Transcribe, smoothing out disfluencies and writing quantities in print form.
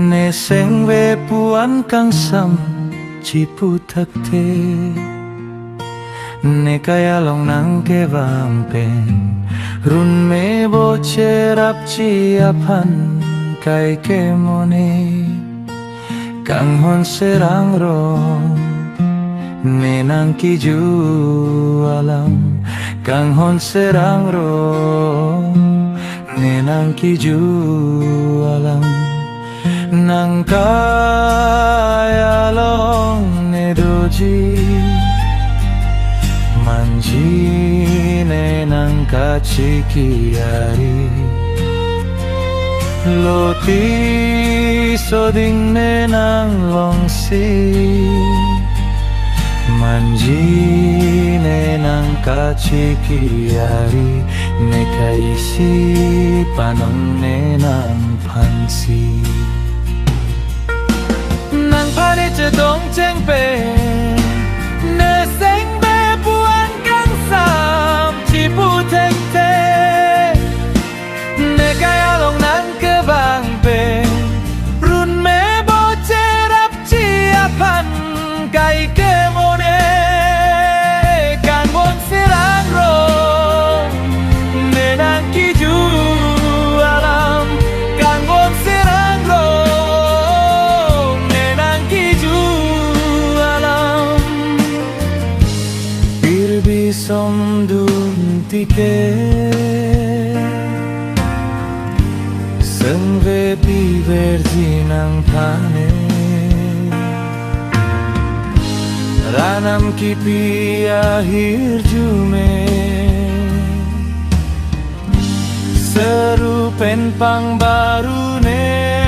Ne seng we puan kang sam ciputak te Ne kaya long nang ke vampen Run me bo cerap ciapan kai ke mone Kang hon serang rong Ne nang kiju alam Kang hon serang rong Ne nang kiju alam Nang kaya long ne doji Manji ne nang kacikiari Loti soding ne nang longsi Manji ne nang kacikiari Ne kaisi panong ne nang pansi Nang pane cedong ceng pe Ne seng be puan kang sam ciputek te Ne kaya long nang kebang pe Run me bo cerap ciapan kai kemone Kang bon serang rong Ne nang kiju alam Kang bon serang rong Ne nang kiju alam Pirbi som dun tike Seng ve pi verdi nang pane Ranam kipi akhir jume Seru pen pang baru ne